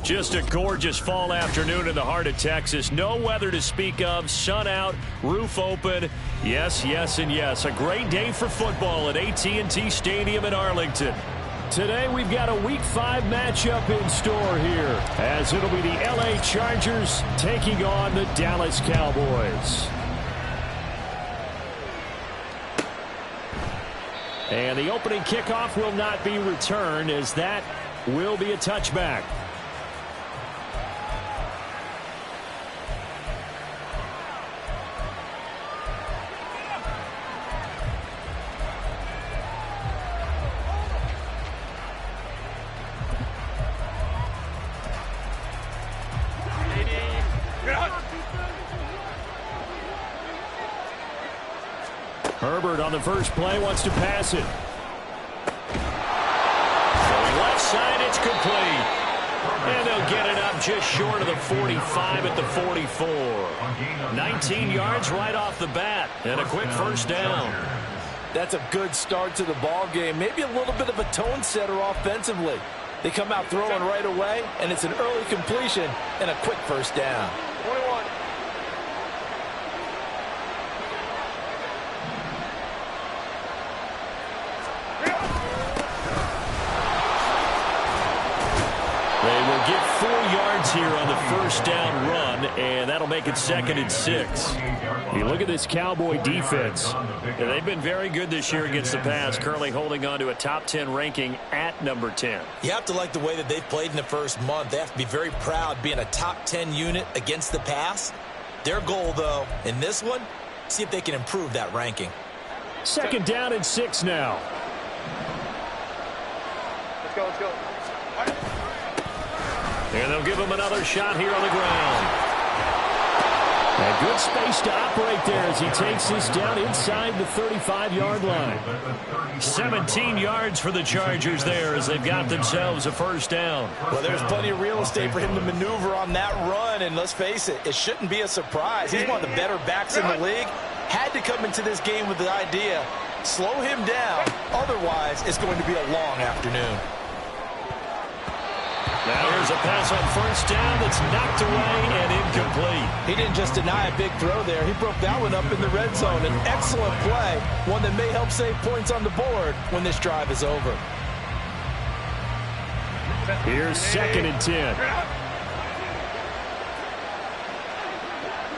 Just a gorgeous fall afternoon in the heart of Texas. No weather to speak of. Sun out, roof open. Yes, yes, and yes. A great day for football at AT&T Stadium in Arlington. Today we've got a Week 5 matchup in store here, as it'll be the LA Chargers taking on the Dallas Cowboys. And the opening kickoff will not be returned, as that will be a touchback. Herbert on the first play wants to pass it. Going left side, it's complete. And they'll get it up just short of the 45 at the 44. 19 yards right off the bat, and a quick first down. That's a good start to the ball game. Maybe a little bit of a tone setter offensively. They come out throwing right away, and it's an early completion and a quick first down. 21. They will get 4 yards here on the first down run, and that'll make it 2nd and 6. You look at this Cowboy defense. They've been very good this year against the pass, currently holding on to a top 10 ranking at number 10. You have to like the way that they've played in the first month. They have to be very proud being a top 10 unit against the pass. Their goal, though, in this one, see if they can improve that ranking. 2nd down and 6 now. Let's go, let's go. And they'll give him another shot here on the ground. A good space to operate there as he takes this down inside the 35-yard line. 17 yards for the Chargers there as they've got themselves a first down. Well, there's plenty of real estate for him to maneuver on that run, and let's face it, it shouldn't be a surprise. He's one of the better backs in the league. Had to come into this game with the idea, slow him down, otherwise it's going to be a long afternoon. Now here's a pass on first down that's knocked away and incomplete. He didn't just deny a big throw there. He broke that one up in the red zone. An excellent play, one that may help save points on the board when this drive is over. Here's 2nd and 10.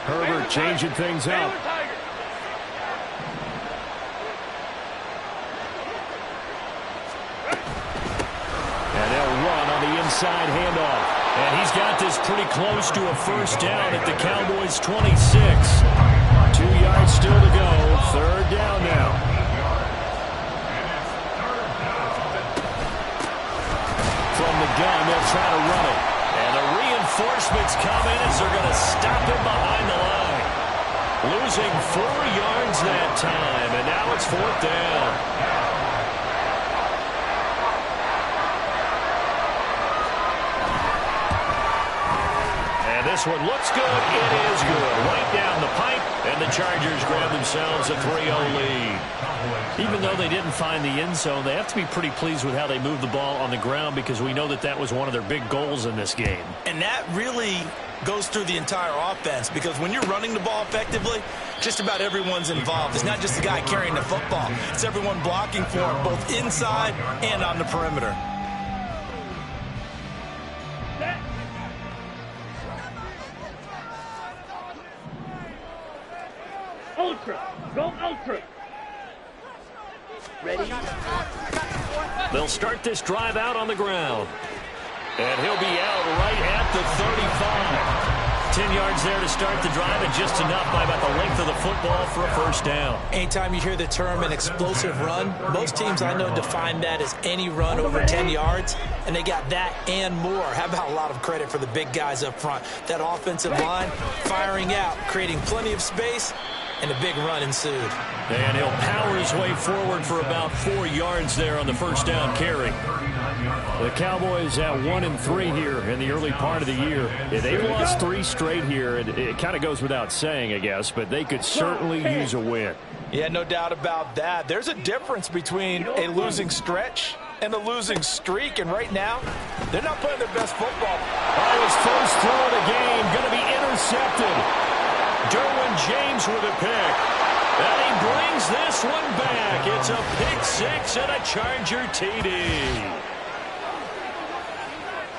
Herbert changing things up. And they'll run on the inside handoff. And he's got this pretty close to a first down at the Cowboys' 26. 2 yards still to go. 3rd down now. From the gun, they'll try to run it. And the reinforcements come in as they're going to stop him behind the line. Losing 4 yards that time, and now it's 4th down. This one looks good. It is good. Right down the pipe, and the Chargers grab themselves a 3-0 lead. Even though they didn't find the end zone, they have to be pretty pleased with how they moved the ball on the ground, because we know that that was one of their big goals in this game. And that really goes through the entire offense, because when you're running the ball effectively, just about everyone's involved. It's not just the guy carrying the football. It's everyone blocking for him, both inside and on the perimeter. Ultra. Go ultra. Ready? They'll start this drive out on the ground. And he'll be out right at the 35. 10 yards there to start the drive, and just enough by about the length of the football for a first down. Anytime you hear the term an explosive run, most teams I know define that as any run over 10 yards, and they got that and more. How about a lot of credit for the big guys up front? That offensive line firing out, creating plenty of space, and a big run ensued. And he'll power his way forward for about 4 yards there on the first down carry. The Cowboys at 1-3 here in the early part of the year. They've lost 3 straight here, and it kind of goes without saying, I guess, but they could certainly use a win. Yeah, no doubt about that. There's a difference between a losing stretch and a losing streak, and right now, they're not playing their best football. Oh, his first throw of the game going to be intercepted. Derwin James with a pick. And he brings this one back. It's a pick six and a Charger TD.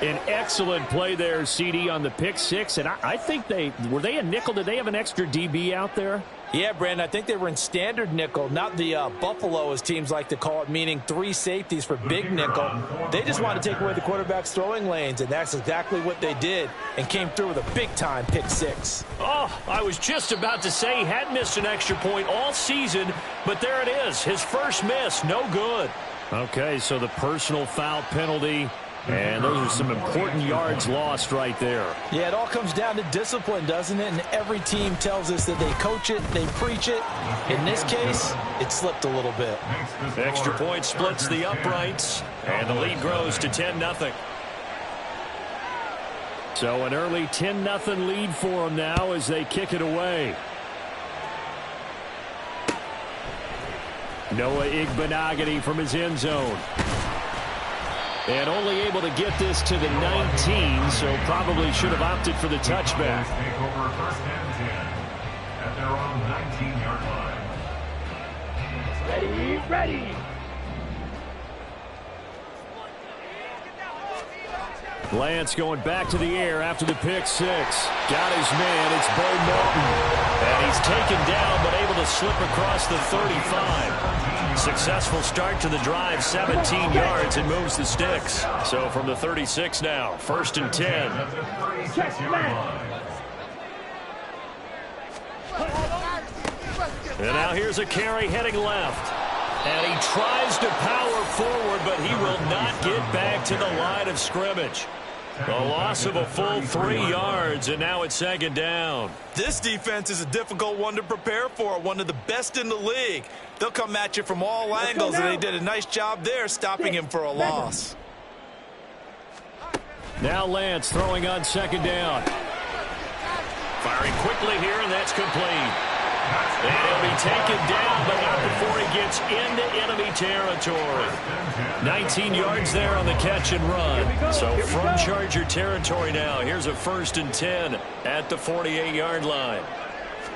An excellent play there, CD, on the pick six. And I think were they a nickel? Did they have an extra DB out there? Yeah, Brandon, I think they were in standard nickel, not the Buffalo, as teams like to call it, meaning 3 safeties for big nickel. They just wanted to take away the quarterback's throwing lanes, and that's exactly what they did, and came through with a big-time pick six. Oh, I was just about to say he had missed an extra point all season, but there it is. His first miss, no good. Okay, so the personal foul penalty. And those are some important yards lost right there. Yeah, it all comes down to discipline, doesn't it? And every team tells us that they coach it, they preach it. In this case, it slipped a little bit. Extra point splits the uprights, and the lead grows to 10-0. So an early 10-0 lead for them now as they kick it away. Noah Igbenogany from his end zone. And only able to get this to the 19, so probably should have opted for the touchback. Take over first and 10 at their own 19-yard line. Ready. Lance going back to the air after the pick six. Got his man. It's Bo Melton. And he's taken down but able to slip across the 35. Successful start to the drive, 17 yards, and moves the sticks. So from the 36 now, first and 10. And now here's a carry heading left. And he tries to power forward, but he will not get back to the line of scrimmage. A loss of a full 3 yards, and now it's second down. This defense is a difficult one to prepare for, one of the best in the league. They'll come at you from all angles, and they did a nice job there stopping him for a loss. Now Lance throwing on second down. Firing quickly here, and that's complete. And he'll be taken down, but not before he gets into enemy territory. 19 yards there on the catch and run. So from Charger territory now, here's a first and 10 at the 48-yard line.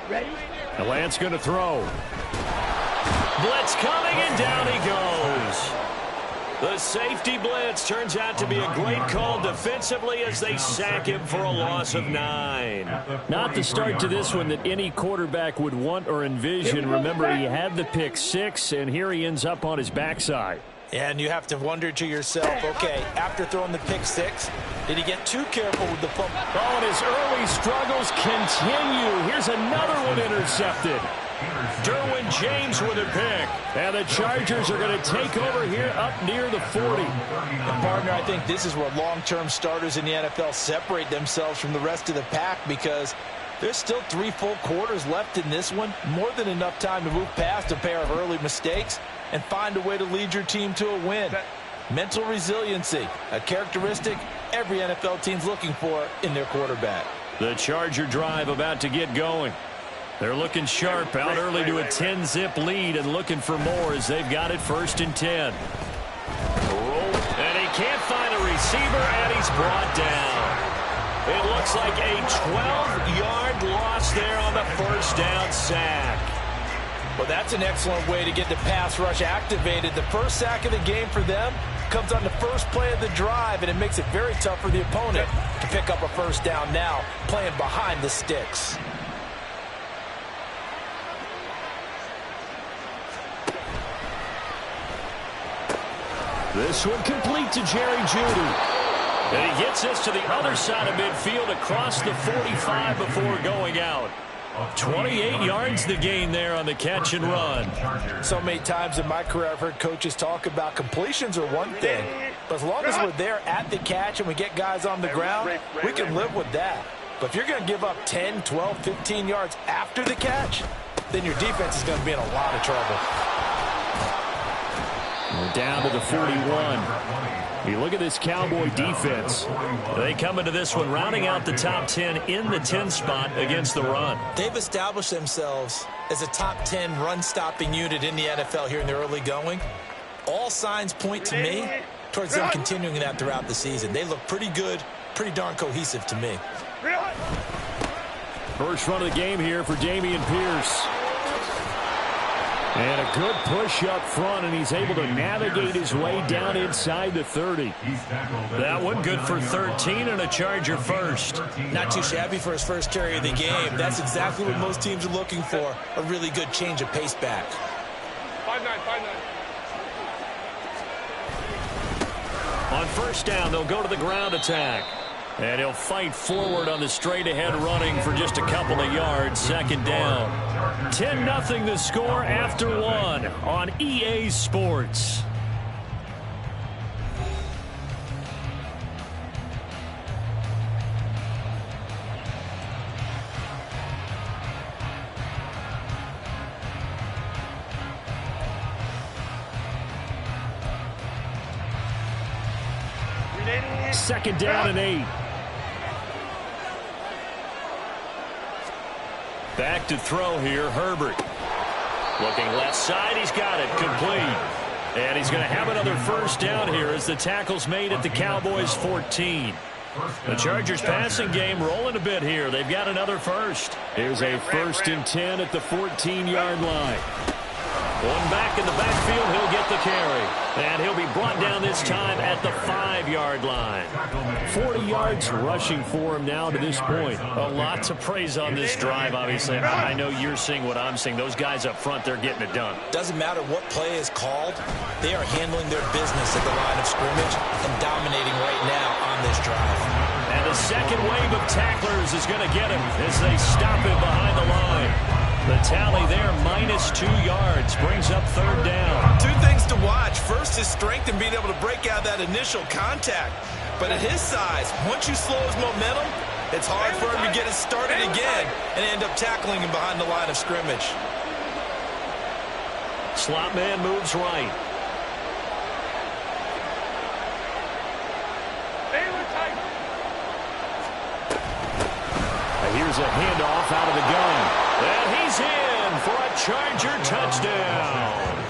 Ready? And Lance going to throw. Blitz coming, and down he goes. The safety blitz turns out to be a great call defensively as they sack him for a loss of 9. Not the start to this one that any quarterback would want or envision. Remember, he had the pick six, and here he ends up on his backside. And you have to wonder to yourself, okay, after throwing the pick six, did he get too careful with the football? Oh, and his early struggles continue. Here's another one intercepted. Derwin James with a pick. And the Chargers are going to take over here up near the 40. And partner, I think this is where long-term starters in the NFL separate themselves from the rest of the pack, because there's still 3 full quarters left in this one. More than enough time to move past a pair of early mistakes and find a way to lead your team to a win. Mental resiliency, a characteristic every NFL team's looking for in their quarterback. The Charger drive about to get going. They're looking sharp, out early to a 10-zip lead and looking for more as they've got it first and 10. And he can't find a receiver, and he's brought down. It looks like a 12-yard loss there on the first down sack. Well, that's an excellent way to get the pass rush activated. The first sack of the game for them comes on the first play of the drive, and it makes it very tough for the opponent to pick up a first down now, playing behind the sticks. This one complete to Jerry Jeudy. And he gets this to the other side of midfield across the 45 before going out. 28 yards the gain there on the catch and run. So many times in my career I've heard coaches talk about completions are one thing, but as long as we're there at the catch and we get guys on the ground, we can live with that. But if you're going to give up 10, 12, 15 yards after the catch, then your defense is going to be in a lot of trouble. We're down to the 41. You look at this Cowboy defense. They come into this one rounding out the top 10 in the 10 spot against the run. They've established themselves as a top 10 run-stopping unit in the NFL here in the early going. All signs point to me towards them continuing that throughout the season. They look pretty good pretty darn cohesive to me. First run of the game here for Dameon Pierce. And a good push up front, and he's able to navigate his way down inside the 30. That one good for 13 and a Charger first. Not too shabby for his first carry of the game. That's exactly what most teams are looking for, a really good change of pace back. 5-9, 5-9. On first down, they'll go to the ground attack. And he'll fight forward on the straight-ahead running for just a couple of yards. Second down. 10-0 the score after one on EA Sports. Second down and 8. Back to throw here, Herbert. Looking left side, he's got it, complete. And he's going to have another first down here as the tackle's made at the Cowboys' 14. The Chargers passing game rolling a bit here. They've got another first. Here's a 1st and 10 at the 14-yard line. One back in the backfield, he'll get the carry. And he'll be brought down this time at the 5-yard line. 40 yards rushing for him now to this point. A lot to praise on this drive, obviously. I know you're seeing what I'm seeing. Those guys up front, they're getting it done. Doesn't matter what play is called. They are handling their business at the line of scrimmage and dominating right now on this drive. And the second wave of tacklers is going to get him as they stop him behind the line. The tally there, -2 yards, brings up third down. Two things to watch. First, his strength in being able to break out that initial contact. But at his size, once you slow his momentum, it's hard for him to get it started again and end up tackling him behind the line of scrimmage. Slot man moves right. Here's a handoff out of the gun. And he's in for a Charger touchdown.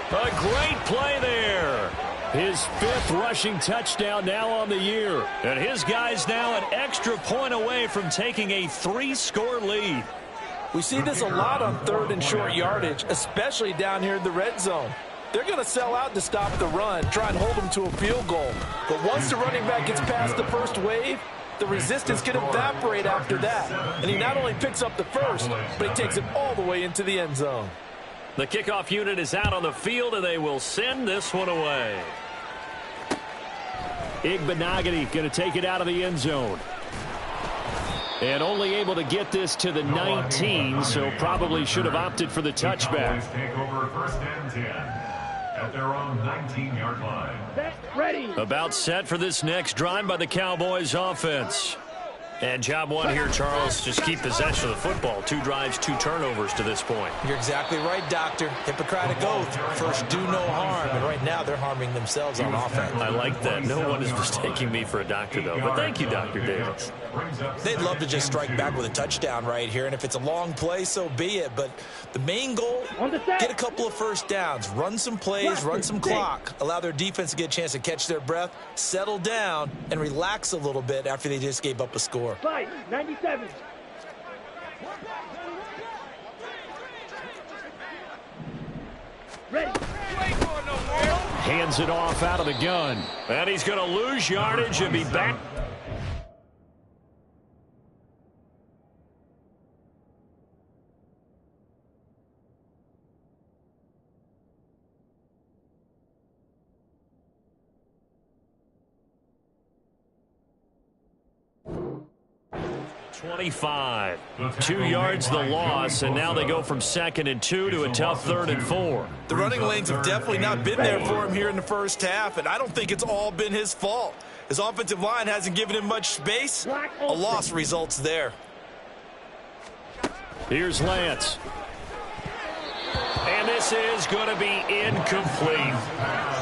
A great play there. His 5th rushing touchdown now on the year. And his guys now an extra point away from taking a 3-score lead. We see this a lot on 3rd and short yardage, especially down here in the red zone. They're going to sell out to stop the run, try and hold them to a field goal. But once the running back gets past the first wave, the resistance can evaporate after that. And he not only picks up the first, but he takes it all the way into the end zone. The kickoff unit is out on the field, and they will send this one away. Igbenogany going to take it out of the end zone. And only able to get this to the 19, so probably should have opted for the touchback. Take over 1st and 10 at their own 19-yard line. Ready. About set for this next drive by the Cowboys offense. And job one here, Charles, just keep possession of the football. 2 drives, 2 turnovers to this point. You're exactly right, Doctor. Hippocratic oath. First, do no harm. And right now, they're harming themselves on offense. I like that. No one is mistaking me for a doctor, though. But thank you, Dr. Davis. They'd love to just strike back with a touchdown right here. And if it's a long play, so be it. But the main goal, get a couple of first downs. Run some plays, run some clock. Allow their defense to get a chance to catch their breath, settle down, and relax a little bit after they just gave up a score. 97. Ready. Hands it off out of the gun. And he's going to lose yardage and be back. .25. 2 yards the loss, and now they go from 2nd and 2 to a tough 3rd and 4. The running lanes have definitely not been there for him here in the first half, and I don't think it's all been his fault. His offensive line hasn't given him much space. A loss results there. Here's Lance. And this is going to be incomplete.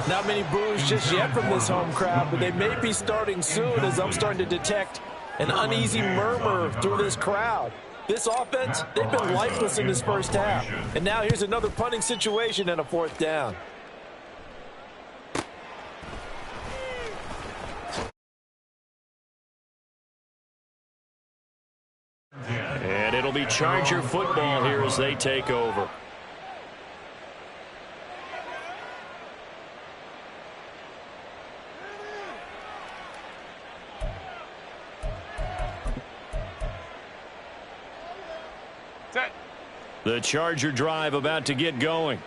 Not many boos just yet from this home crowd, but they may be starting soon as I'm starting to detect an uneasy murmur through this crowd. This offense, they've been lifeless in this first half. And now here's another punting situation and a 4th down. And it'll be Charger football here as they take over. The Charger drive about to get going.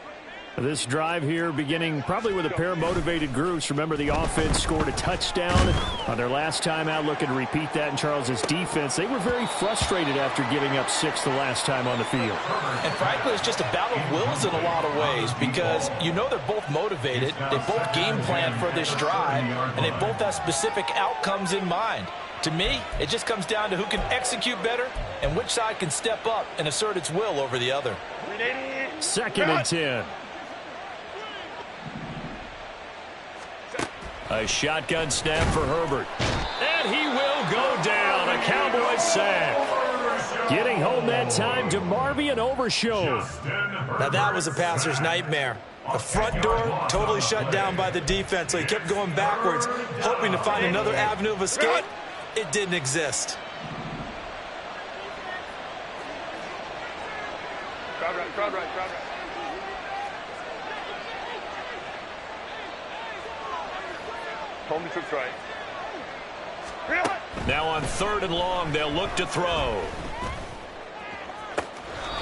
This drive here beginning probably with a pair of motivated groups. Remember, the offense scored a touchdown on their last time out, looking to repeat that in Charles's defense. They were very frustrated after giving up 6 the last time on the field. And frankly, it's just a battle of wills in a lot of ways because you know they're both motivated. They both game plan for this drive, and they both have specific outcomes in mind. To me, it just comes down to who can execute better and which side can step up and assert its will over the other. 2nd and 10. A shotgun snap for Herbert. And he will go down. A Cowboys sack. Getting home that time to Marvin Overshown. Now that was a passer's nightmare. The front door totally shut down by the defense, so he kept going backwards, hoping to find another avenue of escape. It didn't exist. Crowd right. Tony took right. Now on 3rd and long, they'll look to throw.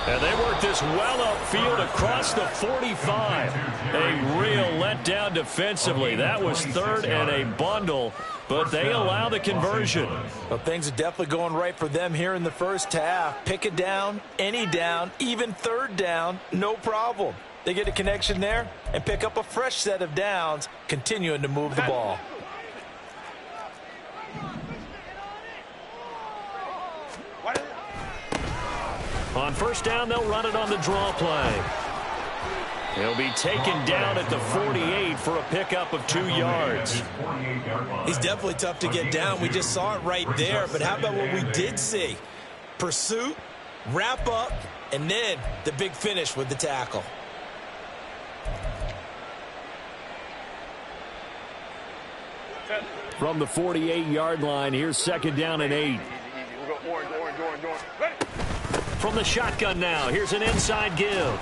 And they work this well upfield across the 45. A real letdown defensively. That was 3rd and a bundle, but they allow the conversion. Well, things are definitely going right for them here in the first half. Pick a down, any down, even 3rd down, no problem. They get a connection there and pick up a fresh set of downs, continuing to move the ball. On 1st down, they'll run it on the draw play. He'll be taken down at the 48 for a pickup of 2 yards. He's definitely tough to get down. We just saw it right there. But how about what we did see? Pursuit, wrap up, and then the big finish with the tackle. From the 48-yard line, here's 2nd down and 8. We'll go orange. Ready? From the shotgun now, here's an inside give.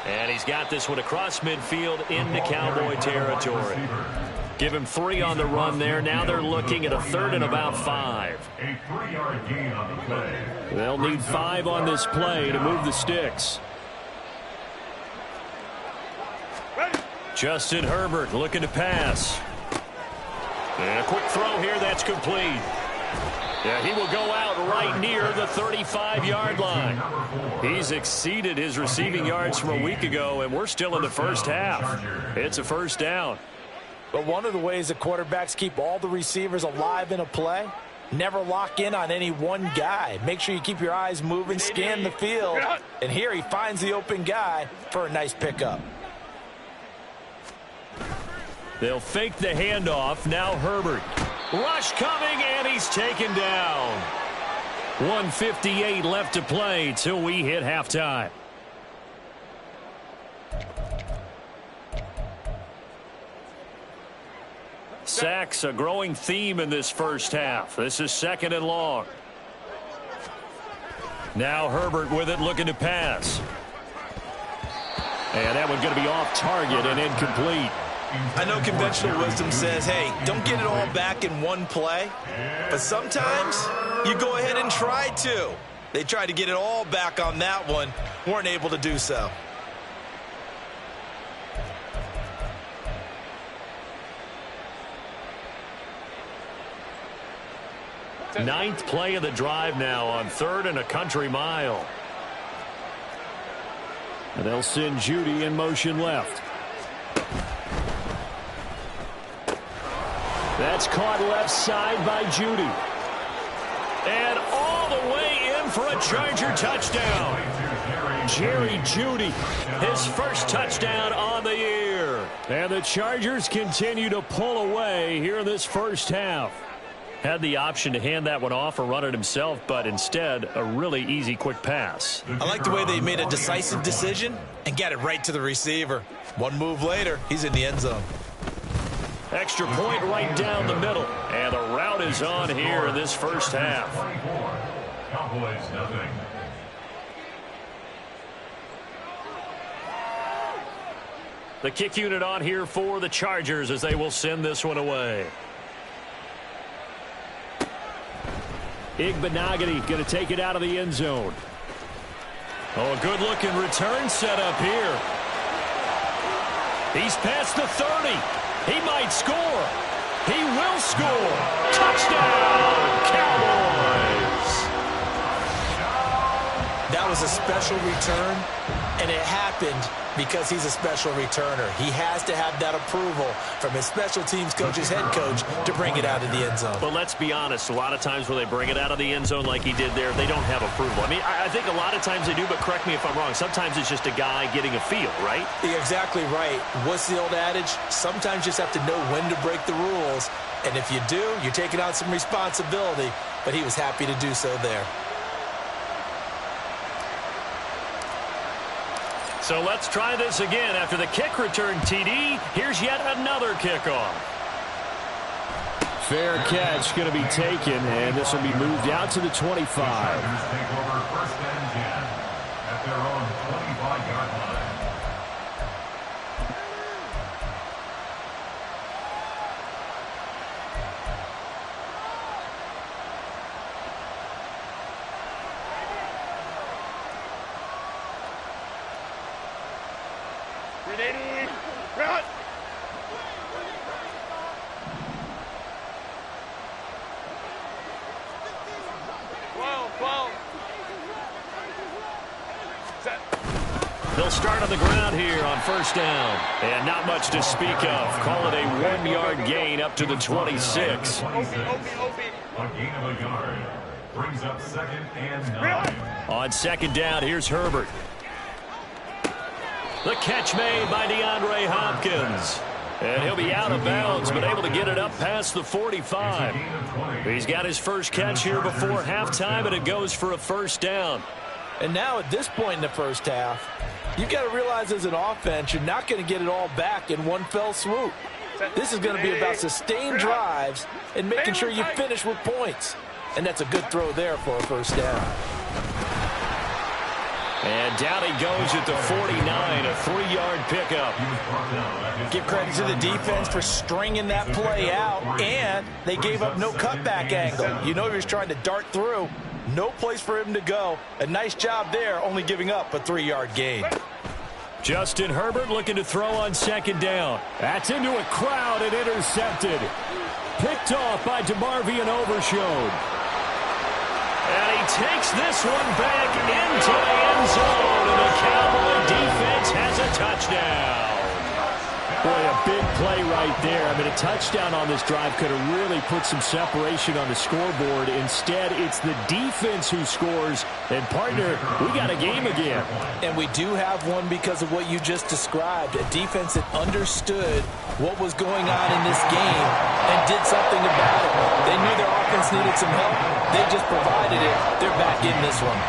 And he's got this one across midfield into Cowboy territory. Give him 3 on the run there. Now they're looking at a 3rd and about 5. A 3-yard gain on the play. They'll need 5 on this play to move the sticks. Justin Herbert looking to pass. And a quick throw here that's complete. Yeah, he will go out right near the 35-yard line. He's exceeded his receiving yards from a week ago, and we're still in the first half. It's a 1st down. But one of the ways that quarterbacks keep all the receivers alive in a play, never lock in on any one guy. Make sure you keep your eyes moving, scan the field, and here he finds the open guy for a nice pickup. They'll fake the handoff. Now Herbert. Rush coming, and he's taken down. 1:58 left to play till we hit halftime. Sacks, a growing theme in this first half. This is 2nd and long. Now Herbert with it, looking to pass. And that one's going to be off target and incomplete. I know conventional wisdom says, hey, don't get it all back in one play. But sometimes you go ahead and try to. They tried to get it all back on that one. Weren't able to do so. Ninth play of the drive now on 3rd and a country mile. And they'll send Judy in motion left. That's caught left side by Judy. And all the way in for a Charger touchdown. Jerry Judy, his first touchdown on the year. And the Chargers continue to pull away here in this first half. Had the option to hand that one off or run it himself, but instead a really easy quick pass. I like the way they made a decisive decision and got it right to the receiver. One move later, he's in the end zone. Extra point right down the middle. And the route is on here in this first half. Cowboys nothing. The kick unit on here for the Chargers as they will send this one away. Igbenogany going to take it out of the end zone. Oh, a good-looking return set up here. He's past the 30. He might score. He will score. Touchdown, Cowboys. That was a special return, and it happened because he's a special returner. He has to have that approval from his special teams coach's head coach to bring it out of the end zone. But let's be honest, a lot of times when they bring it out of the end zone like he did there, they don't have approval. I mean, I think a lot of times they do, but correct me if I'm wrong. Sometimes it's just a guy getting a feel, right? You're exactly right. What's the old adage? Sometimes you just have to know when to break the rules. And if you do, you're taking on some responsibility. But he was happy to do so there. So let's try this again. After the kick return TD, here's yet another kickoff. Fair catch going to be taken, and this will be moved out to the 25. Chargers take over 1st and 10 at their own 25-yard line. Run! They'll start on the ground here on 1st down. And not much to speak of. Call it a 1-yard gain up to the 26. A gain of a yard brings up 2nd and 9. On 2nd down, here's Herbert. The catch made by DeAndre Hopkins. And he'll be out of bounds, but able to get it up past the 45. He's got his first catch here before halftime, and it goes for a 1st down. And now at this point in the first half, you've got to realize as an offense, you're not going to get it all back in one fell swoop. This is going to be about sustained drives and making sure you finish with points. And that's a good throw there for a 1st down. And down he goes at the 49, a 3-yard pickup. Give credit to the defense for stringing that play out, and they gave up no cutback angle. You know he was trying to dart through. No place for him to go. A nice job there, only giving up a 3-yard gain. Justin Herbert looking to throw on 2nd down. That's into a crowd and intercepted. Picked off by DeMarvion Overshowed. And he takes this one back into the end zone, and the Cowboy defense has a touchdown. Boy, a big play right there. I mean, a touchdown on this drive could have really put some separation on the scoreboard. Instead, it's the defense who scores. And, partner, we got a game again. And we do have one because of what you just described. A defense that understood what was going on in this game and did something about it. They knew their offense needed some help. They just provided it. They're back in this one.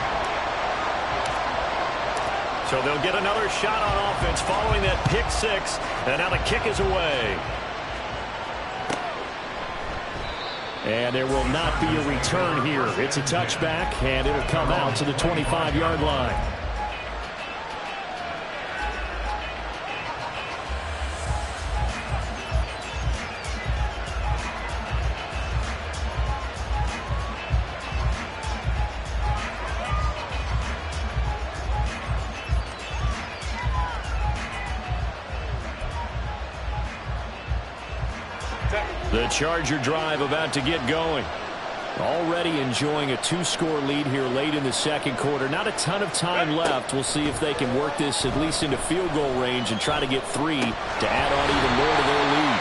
So they'll get another shot on offense following that pick 6. And now the kick is away. And there will not be a return here. It's a touchback, and it'll come out to the 25-yard line. The Charger drive about to get going. Already enjoying a 2-score lead here late in the 2nd quarter. Not a ton of time left. We'll see if they can work this at least into field goal range and try to get 3 to add on even more to their lead.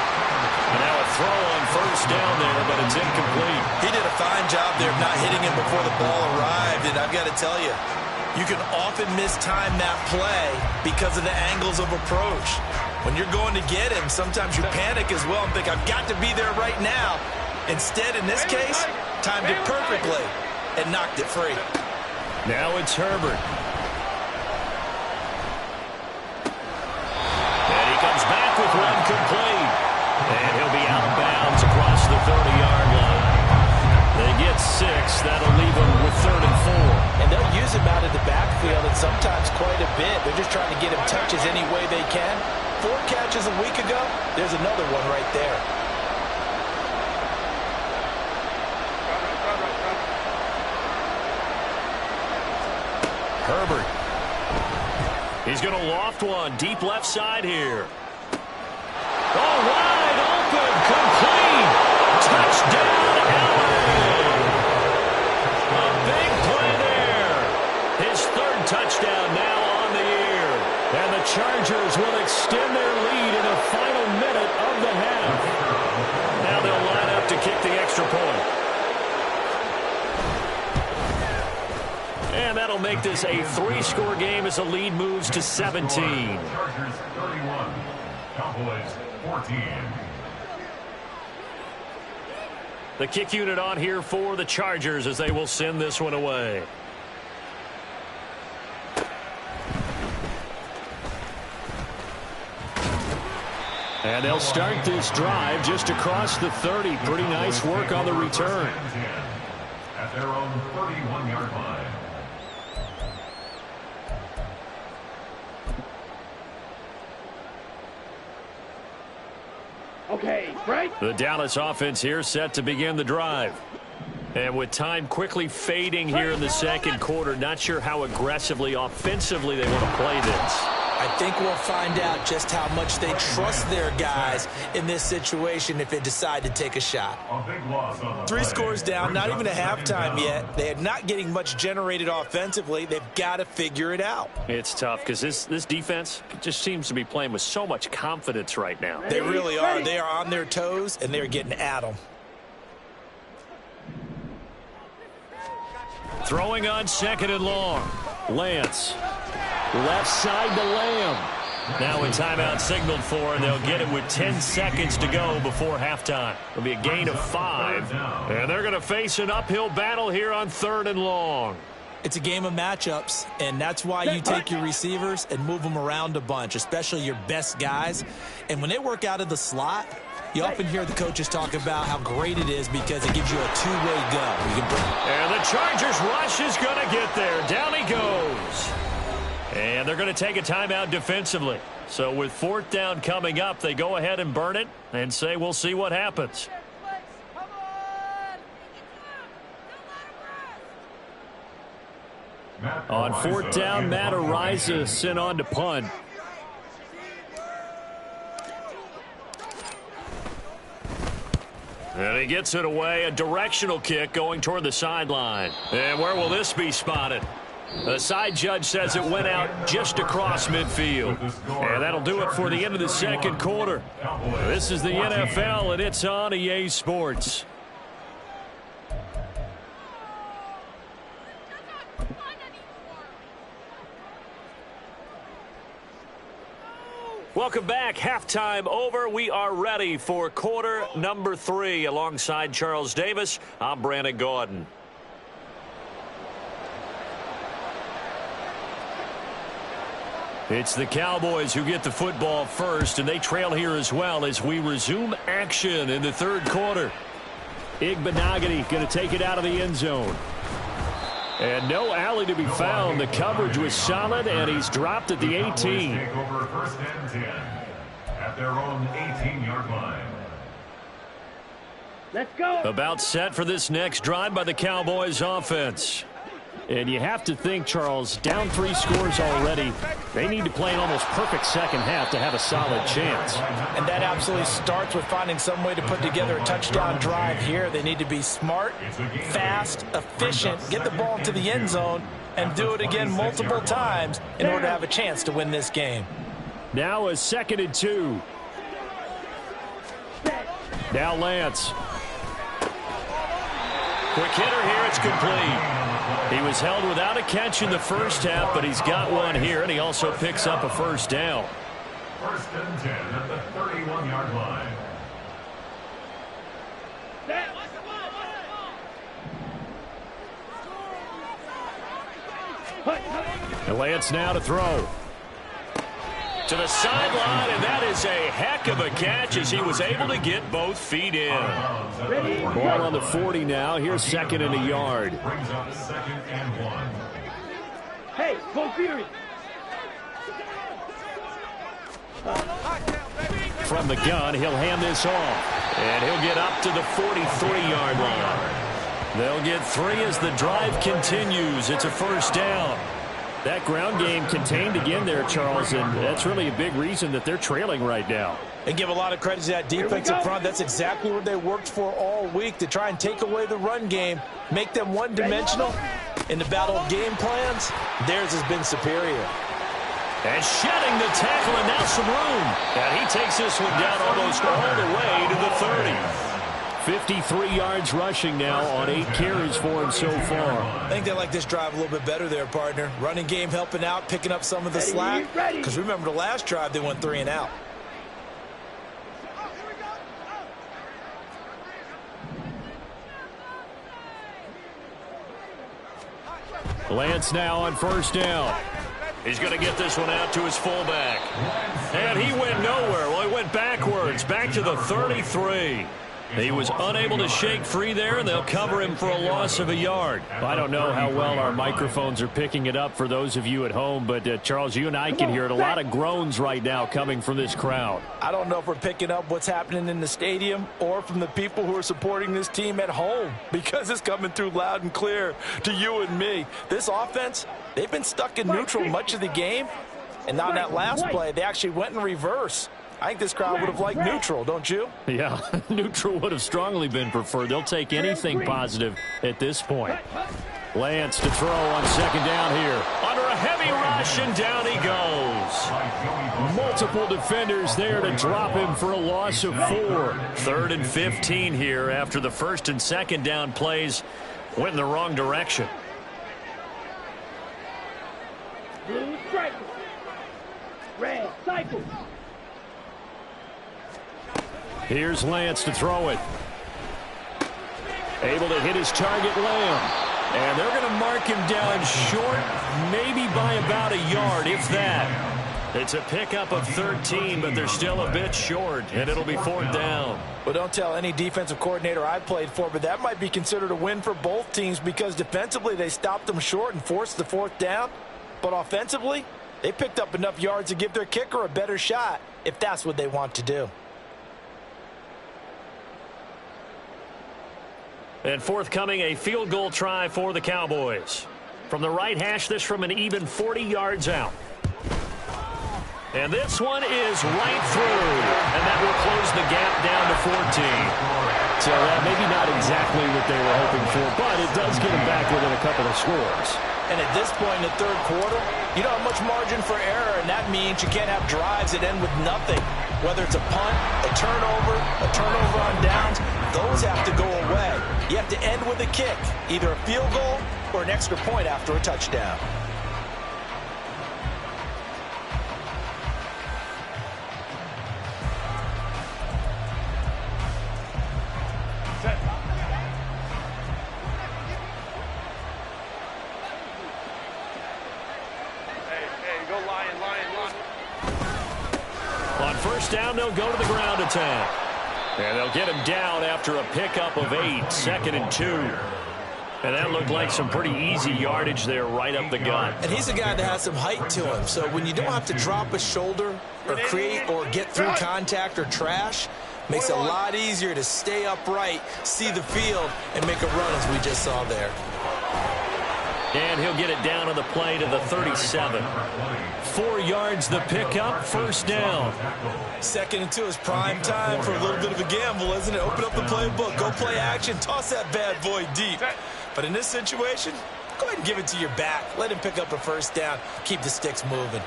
And now a throw on 1st down there, but it's incomplete. He did a fine job there of not hitting him before the ball arrived, and I've got to tell you, you can often mistime that play because of the angles of approach. When you're going to get him, sometimes you panic as well and think, I've got to be there right now. Instead, in this case, timed it perfectly and knocked it free. Now it's Herbert. And he comes back with one complete. And he'll be out of bounds across the 30-yard line. They get 6. That'll leave them with 3rd and sometimes quite a bit. They're just trying to get him touches any way they can. 4 catches a week ago, there's another one right there. Herbert. He's going to loft one deep left side here. Oh, wide open, complete. Touchdown, LA. A big play there. His 3rd touchdown now on the year. And the Chargers will extend their lead in the final minute of the half. Now they'll line up to kick the extra point. And that'll make this a 3-score game as the lead moves to 17. Chargers 31, Cowboys 14. The kick unit on here for the Chargers as they will send this one away. And they'll start this drive just across the 30. Pretty nice work on the return. At their own 31-yard line. Okay, right? The Dallas offense here set to begin the drive. And with time quickly fading here in the second quarter, not sure how aggressively, offensively they want to play this. I think we'll find out just how much they trust their guys in this situation if they decide to take a shot. 3 scores down, not even a halftime yet. They are not getting much generated offensively. They've got to figure it out. It's tough because this defense just seems to be playing with so much confidence right now. They really are. They are on their toes, and they're getting at them. Throwing on 2nd and long. Lance. Left side to Lamb. Now a timeout signaled for, and they'll get it with 10 seconds to go before halftime. It'll be a gain of 5. And they're going to face an uphill battle here on 3rd and long. It's a game of matchups, and that's why you take your receivers and move them around a bunch, especially your best guys. And when they work out of the slot, you often hear the coaches talk about how great it is because it gives you a two-way go. And the Chargers rush is going to get there. Down he goes. And they're going to take a timeout defensively. So with 4th down coming up, they go ahead and burn it and say we'll see what happens. On 4th down, Matt Ariza sent on to punt. And he gets it away, a directional kick going toward the sideline. And where will this be spotted? The side judge says it went out just across midfield. And that'll do it for the end of the second quarter. This is the NFL, and it's on EA Sports. Welcome back. Halftime over. We are ready for quarter number 3. Alongside Charles Davis, I'm Brandon Gaudin. It's the Cowboys who get the football first, and they trail here as well as we resume action in the 3rd quarter. Igbenogany going to take it out of the end zone. And no alley to be found. The coverage was solid, and he's dropped at the 18. Take over 1st and 10 at their own 18-yard line. Let's go. About set for this next drive by the Cowboys offense. And you have to think, Charles, down 3 scores already. They need to play an almost perfect second half to have a solid chance. And that absolutely starts with finding some way to put together a touchdown drive here. They need to be smart, fast, efficient, get the ball into the end zone, and do it again multiple times in order to have a chance to win this game. Now a 2nd and 2. Now Lance. Quick hitter here. It's complete. He was held without a catch in the first half, but he's got one here, and he also picks up a 1st down. 1st and 10 at the 31-yard line. And Lance now to throw. To the sideline, and that is a heck of a catch as he was able to get both feet in. Ball on the 40 now. Here's 2nd and a yard. Brings up 2nd and 1. Hey, go Fury. From the gun, he'll hand this off. And he'll get up to the 43-yard line. They'll get 3 as the drive continues. It's a first down. That ground game contained again there, Charles, and that's really a big reason that they're trailing right now. And give a lot of credit to that defense up front. That's exactly what they worked for all week, to try and take away the run game, make them one-dimensional. In the battle of game plans, theirs has been superior. And shedding the tackle, and now some room. And he takes this one down almost all the way to the 30. 53 yards rushing now on 8 carries for him so far. I think they like this drive a little bit better there, partner. Running game helping out, picking up some of the slack. Because remember the last drive, they went 3 and out. Lance now on first down. He's going to get this one out to his fullback. And he went nowhere. Well, he went backwards, back to the 33. He was unable to shake free there, and they'll cover him for a loss of a yard. I don't know how well our microphones are picking it up for those of you at home, but Charles, you and I can hear it. A lot of groans right now coming from this crowd. I don't know if we're picking up what's happening in the stadium or from the people who are supporting this team at home, because it's coming through loud and clear to you and me. This offense, they've been stuck in neutral much of the game, and on that last play, they actually went in reverse. I think this crowd would have liked neutral, don't you? Yeah, neutral would have strongly been preferred. They'll take anything positive at this point. Lance to throw on second down here. Under a heavy rush, and down he goes. Multiple defenders there to drop him for a loss of 4. 3rd and 15 here after the first and second down plays went in the wrong direction. Blue striker. Red cycle. Here's Lance to throw it. Able to hit his target, Lamb. And they're going to mark him down short, maybe by about a yard, if that. It's a pickup of 13, but they're still a bit short, and it'll be 4th down. Well, don't tell any defensive coordinator I played for, but that might be considered a win for both teams, because defensively they stopped them short and forced the 4th down. But offensively, they picked up enough yards to give their kicker a better shot, if that's what they want to do. And forthcoming, a field goal try for the Cowboys. From the right hash, this from an even 40 yards out. And this one is right through. And that will close the gap down to 14. So maybe not exactly what they were hoping for, but it does get them back within a couple of scores. And at this point in the 3rd quarter, you don't have much margin for error, and that means you can't have drives that end with nothing. Whether it's a punt, a turnover on downs, those have to go away. You have to end with a kick, either a field goal or an extra point after a touchdown. On first down, they'll go to the ground attack. And they'll get him down after a pickup of 8, 2nd and 2. And that looked like some pretty easy yardage there right up the gut. And he's a guy that has some height to him. So when you don't have to drop a shoulder or create or get through contact or trash, makes it a lot easier to stay upright, see the field, and make a run as we just saw there. And he'll get it down on the play to the 37. 4 yards the pickup, first down. 2nd and 2 is prime time for a little bit of a gamble, isn't it? Open up the playbook, go play action, toss that bad boy deep. But in this situation, go ahead and give it to your back. Let him pick up a first down, keep the sticks moving.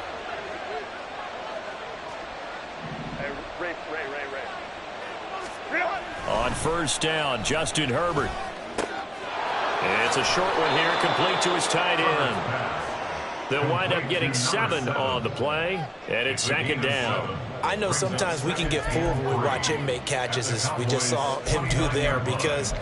On first down, Justin Herbert. It's a short one here, complete to his tight end. They'll wind up getting 7 on the play, and it's 2nd down. I know sometimes we can get fooled when we watch him make catches, as we just saw him do there, because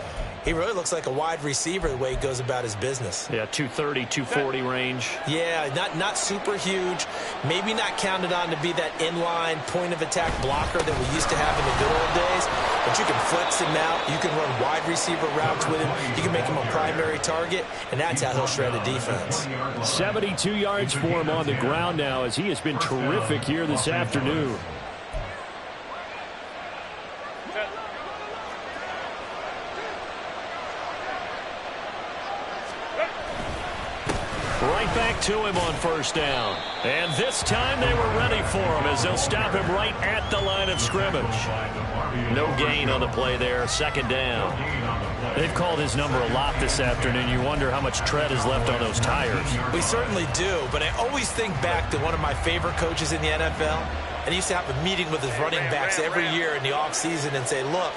He really looks like a wide receiver the way he goes about his business. Yeah, 230, 240 range. Yeah, not super huge. Maybe not counted on to be that inline point-of-attack blocker that we used to have in the good old days. But you can flex him out. You can run wide receiver routes with him. You can make him a primary target, and that's how he'll shred a defense. 72 yards for him on the ground now as he has been terrific here this afternoon. Right back to him on first down. And this time they were ready for him as they'll stop him right at the line of scrimmage. No gain on the play there, second down. They've called his number a lot this afternoon. You wonder how much tread is left on those tires. We certainly do, but I always think back to one of my favorite coaches in the NFL. And he used to have a meeting with his running backs every year in the offseason and say, look,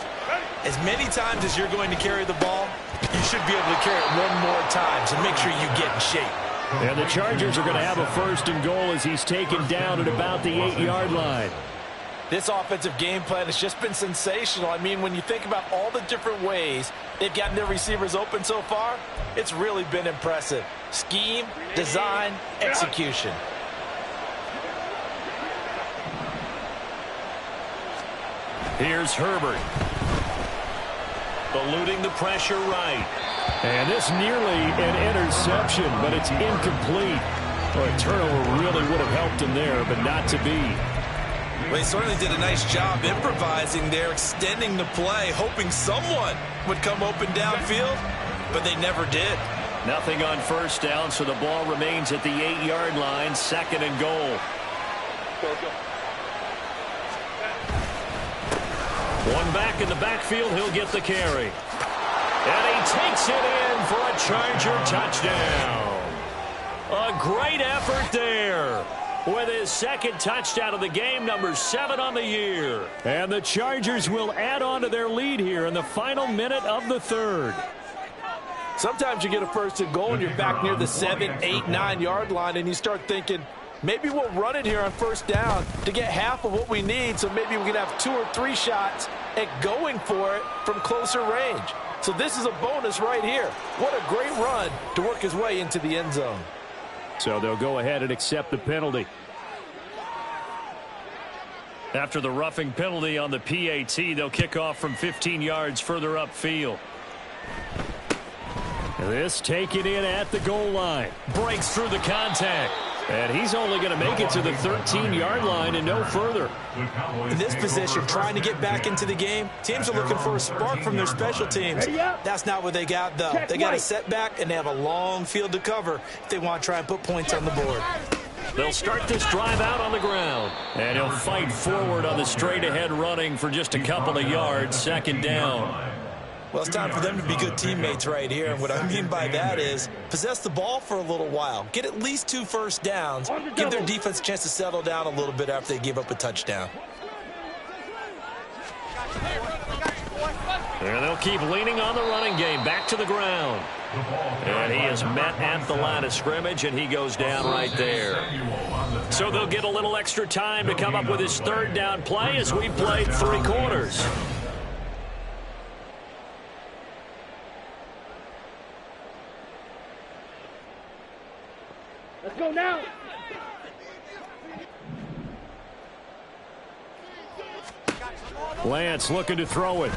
as many times as you're going to carry the ball, you should be able to carry it one more time, so make sure you get in shape. And the Chargers are going to have a first and goal as he's taken down at about the 8-yard line. This offensive game plan has just been sensational. I mean, when you think about all the different ways they've gotten their receivers open so far, it's really been impressive. Scheme, design, execution. Here's Herbert. Eluding the pressure right. And this nearly an interception, but it's incomplete. Well, a turnover really would have helped him there, but not to be. Well, he certainly did a nice job improvising there, extending the play, hoping someone would come open downfield, but they never did. Nothing on first down, so the ball remains at the 8-yard line, second and goal. One back in the backfield, he'll get the carry. And he takes it in for a Charger touchdown. A great effort there with his second touchdown of the game, number 7 on the year. And the Chargers will add on to their lead here in the final minute of the third. Sometimes you get a first and goal and you're back near the 7, 8, 9-yard line, and you start thinking, maybe we'll run it here on first down to get half of what we need, so maybe we can have 2 or 3 shots at going for it from closer range. So this is a bonus right here. What a great run to work his way into the end zone. So they'll go ahead and accept the penalty. After the roughing penalty on the PAT, they'll kick off from 15 yards further upfield. This taken in at the goal line. Breaks through the contact. And he's only going to make it to the 13-yard line and no further. In this position, trying to get back into the game, teams are looking for a spark from their special teams. That's not what they got, though. They got a setback, and they have a long field to cover if they want to try and put points on the board. They'll start this drive out on the ground. And he'll fight forward on the straight-ahead running for just a couple of yards, second down. Well, it's time for them to be good teammates right here. And what I mean by that is possess the ball for a little while. Get at least 2 first downs. Give their defense a chance to settle down a little bit after they give up a touchdown. And they'll keep leaning on the running game. Back to the ground. And he is met at the line of scrimmage, and he goes down right there. So they'll get a little extra time to come up with his third down play as we played 3 quarters. Let's go now. Lance looking to throw it.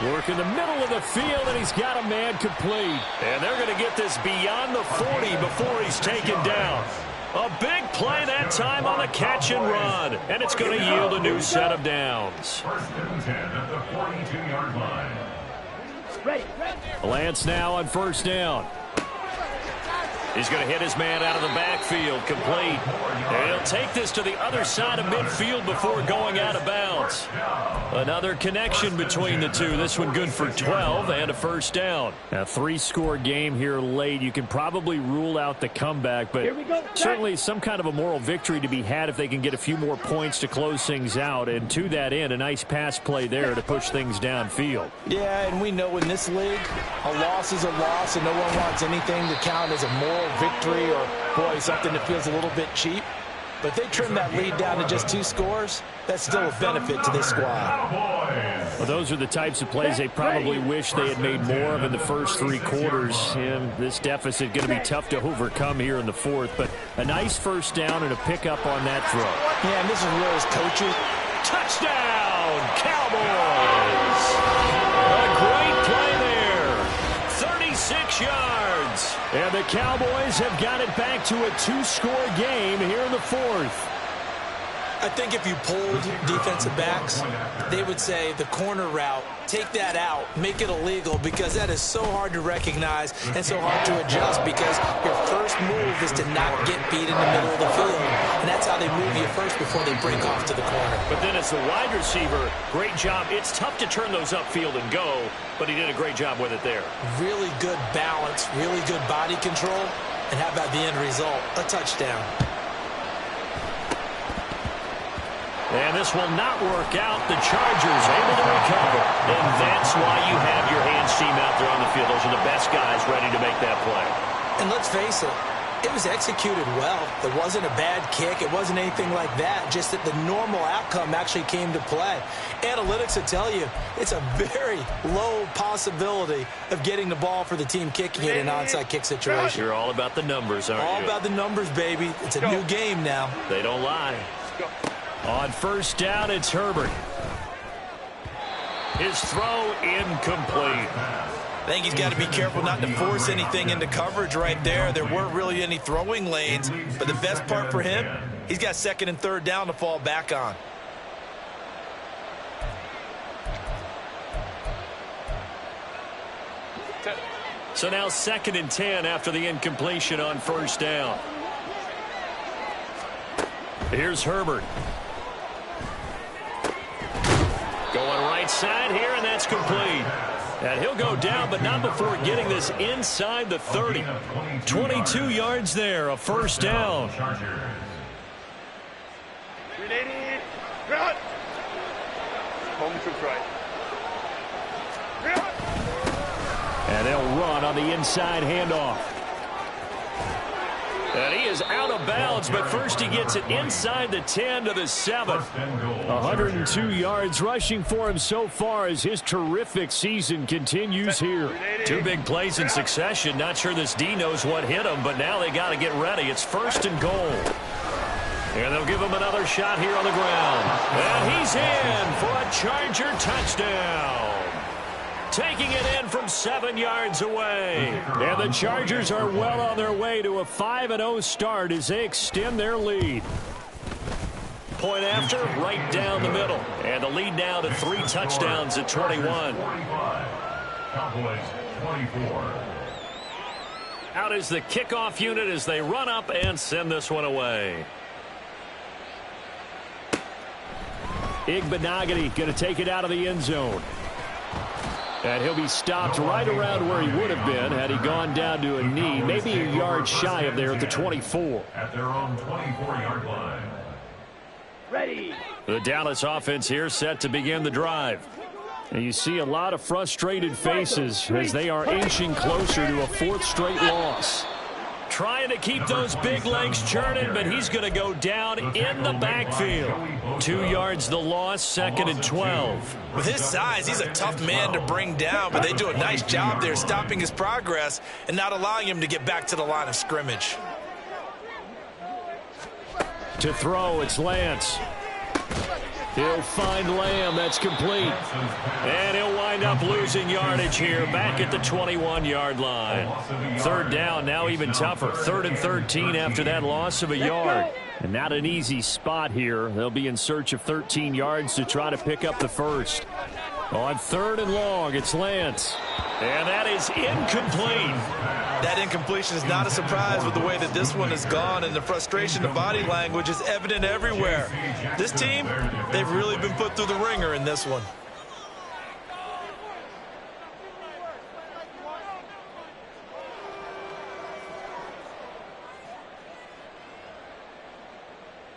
Work in the middle of the field, and he's got a man complete. And they're going to get this beyond the 40 before he's taken down. A big play that time on the catch and run. And it's going to yield a new set of downs. First and 10 at the 42-yard line. Ready. Lance now on first down. He's going to hit his man out of the backfield, complete. And he'll take this to the other side of midfield before going out of bounds. Another connection between the two. This one good for 12 and a first down. A 3-score game here late. You can probably rule out the comeback, but certainly some kind of a moral victory to be had if they can get a few more points to close things out. And to that end, a nice pass play there to push things downfield. Yeah, and we know in this league, a loss is a loss, and no one wants anything to count as a moral victory or, boy, something that feels a little bit cheap. But if they trim that lead down to just 2 scores, that's still a benefit to this squad. Well, those are the types of plays they probably wish they had made more of in the first 3 quarters. And this deficit going to be tough to overcome here in the 4th. But a nice first down and a pickup on that throw. Yeah, and this is where his coaches. Touchdown, Cowboys! A great play there. 36 yards. And the Cowboys have got it back to a 2-score game here in the 4th. I think if you polled defensive backs, they would say the corner route, take that out, make it illegal, because that is so hard to recognize and so hard to adjust, because your first move is to not get beat in the middle of the field. And that's how they move you first before they break off to the corner. But then as the wide receiver, great job. It's tough to turn those upfield and go, but he did a great job with it there. Really good balance, really good body control. And how about the end result? A touchdown. And this will not work out. The Chargers able to recover. And that's why you have your hands team out there on the field. Those are the best guys ready to make that play. And let's face it, it was executed well. There wasn't a bad kick. It wasn't anything like that. Just that the normal outcome actually came to play. Analytics will tell you it's a very low possibility of getting the ball for the team kicking it in an onside kick situation. You're all about the numbers, aren't you? All about the numbers, baby. It's a new game now. They don't lie. On first down, it's Herbert. His throw incomplete. I think he's got to be careful not to force anything into coverage right there. There weren't really any throwing lanes, but the best part for him, he's got 2nd and 3rd down to fall back on. So now 2nd and 10 after the incompletion on first down. Here's Herbert. Going right side here, and that's complete. And he'll go down, but not before getting this inside the 30. 22 yards there, a first down. And they'll run on the inside handoff. And he is out of bounds, but first he gets it inside the 10 to the 7. 102 yards rushing for him so far as his terrific season continues here. 2 big plays in succession. Not sure this D knows what hit him, but now they got to get ready. It's 1st and goal. And they'll give him another shot here on the ground. And he's in for a Charger touchdown. Taking it in from 7 yards away. And the Chargers are well on their way to a 5-0 start as they extend their lead. Point after, right down the middle. And the lead now to 3 touchdowns at 21. Cowboys 24. Out is the kickoff unit as they run up and send this one away. Igbenogany going to take it out of the end zone. And he'll be stopped right around where he would have been had he gone down to a knee, maybe a yard shy of there at the 24. At their own 24-yard line. Ready. The Dallas offense here set to begin the drive. And you see a lot of frustrated faces as they are inching closer to a 4th straight loss. Trying to keep those big legs churning, but he's going to go down in the backfield. 2 yards the loss, 2nd and 12. With his size, he's a tough man to bring down, but they do a nice job there stopping his progress and not allowing him to get back to the line of scrimmage. To throw, it's Lance. He'll find Lamb. That's complete. And he'll wind up losing yardage here back at the 21-yard line. 3rd down, now even tougher. 3rd and 13 after that loss of a yard. And not an easy spot here. They'll be in search of 13 yards to try to pick up the first. On 3rd and long, it's Lance. And that is incomplete. That incompletion is not a surprise with the way that this one has gone, and the frustration, the body language is evident everywhere. This team, they've really been put through the ringer in this one.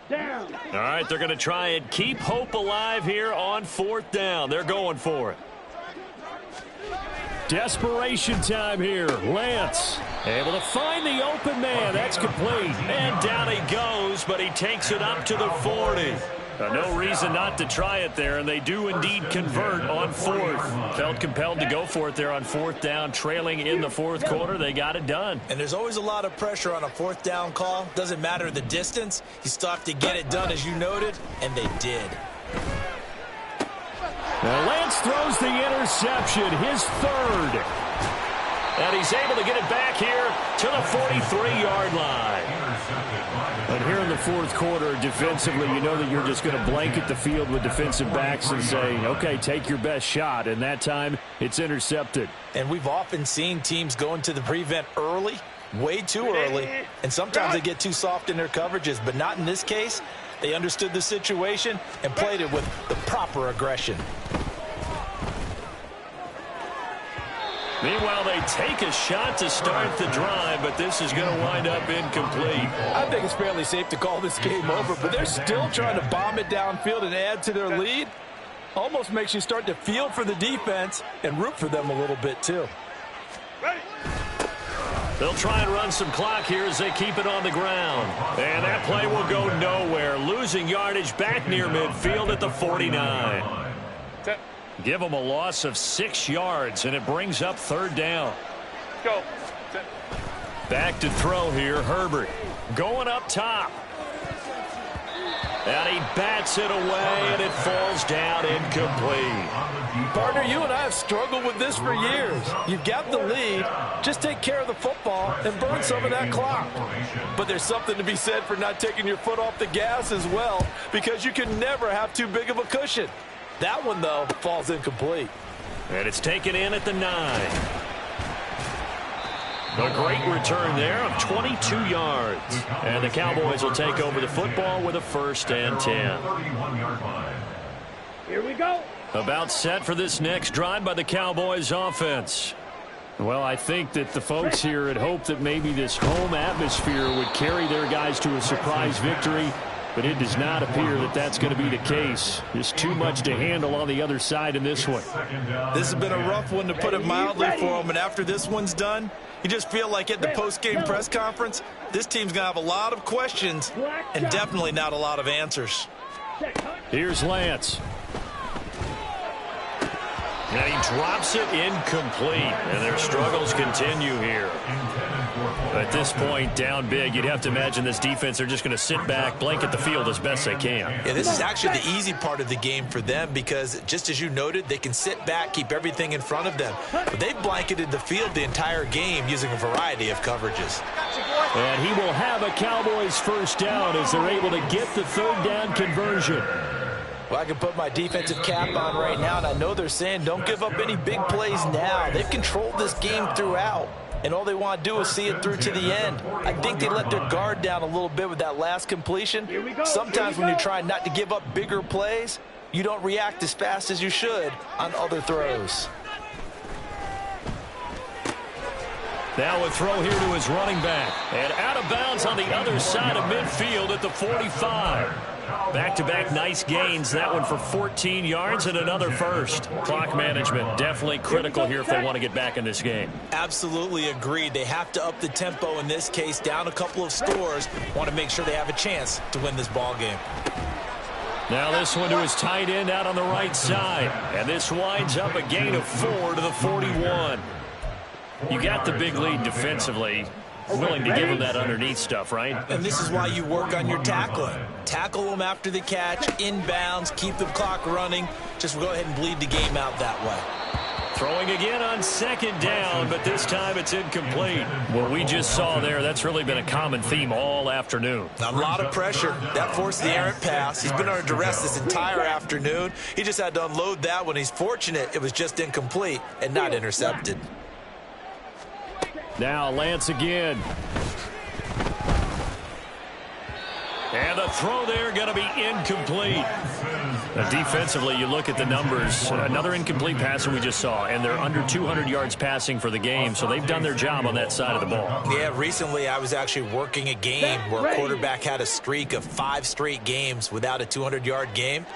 Down. All right, they're going to try and keep hope alive here on 4th down. They're going for it. Desperation time here. Lance able to find the open man. That's complete. And down he goes, but he takes it up to the 40. No reason not to try it there, and they do indeed convert on fourth. Felt compelled to go for it there on fourth down, trailing in the fourth quarter. They got it done. And there's always a lot of pressure on a fourth down call. Doesn't matter the distance. You still have to get it done, as you noted, and they did. Now Lance throws the interception, his third. And he's able to get it back here to the 43-yard line. And here in the fourth quarter, defensively, you know that you're just going to blanket the field with defensive backs and say, okay, take your best shot. And that time, it's intercepted. And we've often seen teams go into the prevent early, way too early, and sometimes they get too soft in their coverages. But not in this case. They understood the situation and played it with the proper aggression. Meanwhile, they take a shot to start the drive, but this is going to wind up incomplete. I think it's fairly safe to call this game over, but they're still trying to bomb it downfield and add to their lead. Almost makes you start to feel for the defense and root for them a little bit, too. They'll try and run some clock here as they keep it on the ground. And that play will go nowhere, losing yardage back near midfield at the 49. Give them a loss of 6 yards, and it brings up third down. Go. Back to throw here, Herbert. Going up top. And he bats it away, and it falls down incomplete. Partner, you and I have struggled with this for years. You've got the lead. Just take care of the football and burn some of that clock. But there's something to be said for not taking your foot off the gas as well, because you can never have too big of a cushion. That one, though, falls incomplete. And it's taken in at the 9. A great return there of 22 yards. And the Cowboys will take over the football with a 1st and 10. Here we go. About set for this next drive by the Cowboys offense. Well, I think that the folks here had hoped that maybe this home atmosphere would carry their guys to a surprise victory. But it does not appear that that's going to be the case. Just too much to handle on the other side in this one. This has been a rough one, to put it mildly, for them. And after this one's done, you just feel like at the post-game press conference, this team's going to have a lot of questions and definitely not a lot of answers. Here's Lance. And he drops it incomplete. And their struggles continue here. At this point, down big, you'd have to imagine this defense, they're just going to sit back, blanket the field as best they can. Yeah, this is actually the easy part of the game for them because, just as you noted, they can sit back, keep everything in front of them. But they've blanketed the field the entire game using a variety of coverages. And he will have a Cowboys 1st down as they're able to get the 3rd down conversion. Well, I can put my defensive cap on right now, and I know they're saying don't give up any big plays now. They've controlled this game throughout. And all they want to do is see it through to the end. I think they let their guard down a little bit with that last completion. Sometimes when you're trying not to give up bigger plays, you don't react as fast as you should on other throws. Now a throw here to his running back. And out of bounds on the other side of midfield at the 45. Back-to-back nice gains. That one for 14 yards and another first. Clock management definitely critical here if they want to get back in this game. Absolutely agreed. They have to up the tempo in this case, down a couple of scores. Want to make sure they have a chance to win this ball game. Now this one to his tight end out on the right side. And this winds up a gain of 4 to the 41. You got the big lead defensively. Willing to give them that underneath stuff, right? And this is why you work on your tackling. Tackle them after the catch, inbounds, keep the clock running. Just go ahead and bleed the game out that way. Throwing again on 2nd down, but this time it's incomplete. What we just saw there, that's really been a common theme all afternoon. A lot of pressure. That forced the errant pass. He's been under duress this entire afternoon. He just had to unload that one. He's fortunate it was just incomplete and not intercepted. Now Lance again. And the throw there going to be incomplete. Defensively, you look at the numbers. Another incomplete passer we just saw, and they're under 200 yards passing for the game, so they've done their job on that side of the ball. Yeah, recently I was actually working a game where a quarterback had a streak of 5 straight games without a 200-yard game.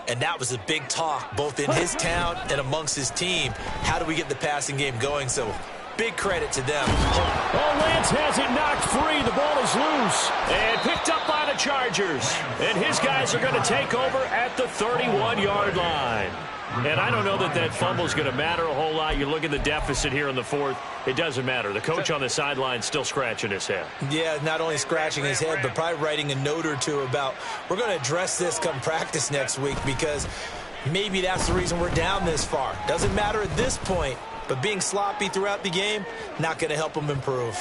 And that was a big talk, both in his town and amongst his team. How do we get the passing game going? So Big credit to them. Oh, Lance has it knocked free. The ball is loose and picked up by the Chargers. And his guys are going to take over at the 31-yard line. And I don't know that that fumble is going to matter a whole lot. You look at the deficit here in the fourth. It doesn't matter. The coach on the sideline still scratching his head. Yeah, not only scratching his head, but probably writing a note or two about we're going to address this come practice next week because maybe that's the reason we're down this far. Doesn't matter at this point, but being sloppy throughout the game, not going to help them improve.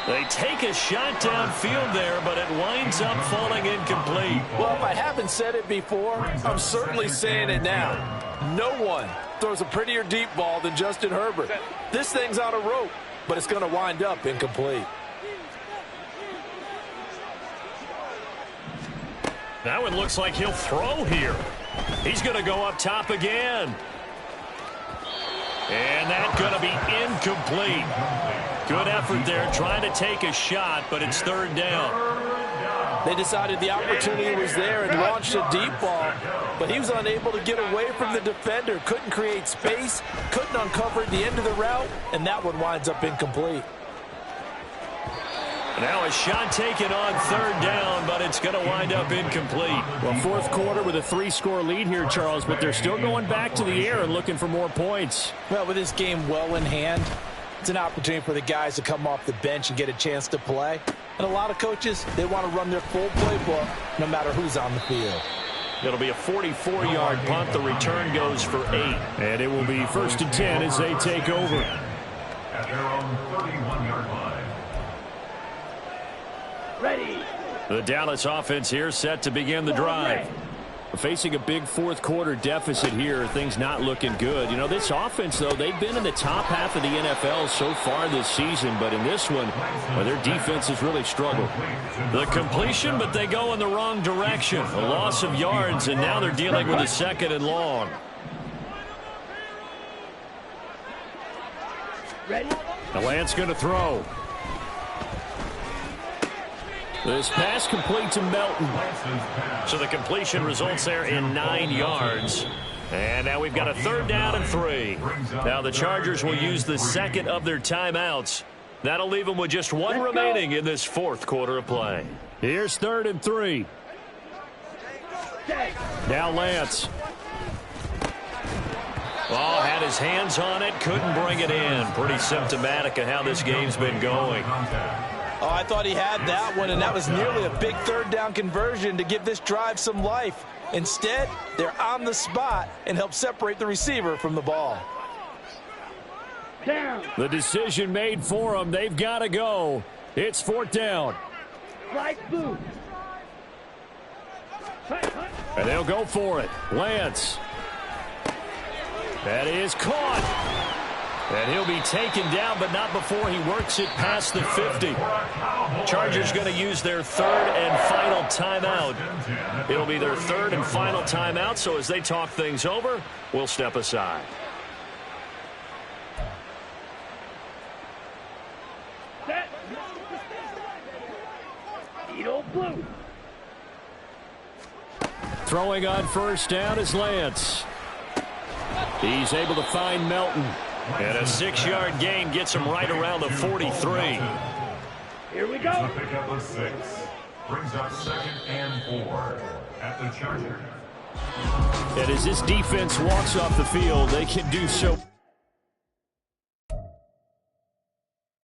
They take a shot downfield there, but it winds up falling incomplete. Well, if I haven't said it before, I'm certainly saying it now. No one throws a prettier deep ball than Justin Herbert. This thing's on a rope, but it's going to wind up incomplete. That one looks like he'll throw here. He's going to go up top again. And that's going to be incomplete. Good effort there trying to take a shot, but it's third down. They decided the opportunity was there and launched a deep ball, but he was unable to get away from the defender, couldn't create space, couldn't uncover the end of the route, and that one winds up incomplete. Now a shot taken on third down, but it's going to wind up incomplete. Well, fourth quarter with a 3-score lead here, Charles, but they're still going back to the air and looking for more points. Well, with this game well in hand, it's an opportunity for the guys to come off the bench and get a chance to play. And a lot of coaches, they want to run their full playbook no matter who's on the field. It'll be a 44-yard punt. The return goes for 8. And it will be 1st and 10 as they take over. At their own 31-yard line. Ready. The Dallas offense here set to begin the drive. Facing a big fourth quarter deficit here, things not looking good. You know, this offense, though, they've been in the top half of the NFL so far this season, but in this one, well, their defense has really struggled. The completion, but they go in the wrong direction. A loss of yards, and now they're dealing with a 2nd and long. Ready. Now Lance going to throw. This pass complete to Melton. So the completion results there in 9 yards. And now we've got a 3rd down and 3. Now the Chargers will use the 2nd of their timeouts. That'll leave them with just 1 remaining in this 4th quarter of play. Here's 3rd and 3. Now Lance. Oh, had his hands on it, couldn't bring it in. Pretty symptomatic of how this game's been going. Oh, I thought he had that one, and that was nearly a big 3rd down conversion to give this drive some life. Instead, they're on the spot and help separate the receiver from the ball. Down. The decision made for them. They've got to go. It's 4th down. Right boot. And they'll go for it. Lance. That is caught. And he'll be taken down, but not before he works it past the 50. Chargers going to use their 3rd and final timeout. It'll be their 3rd and final timeout, so as they talk things over, we'll step aside. Set. Eagle blue. Throwing on 1st down is Lance. He's able to find Melton. And a 6-yard gain gets him right around the 43. Here we go. The pickup of 6 brings up 2nd and 4 at the Chargers. And as this defense walks off the field, they can do so.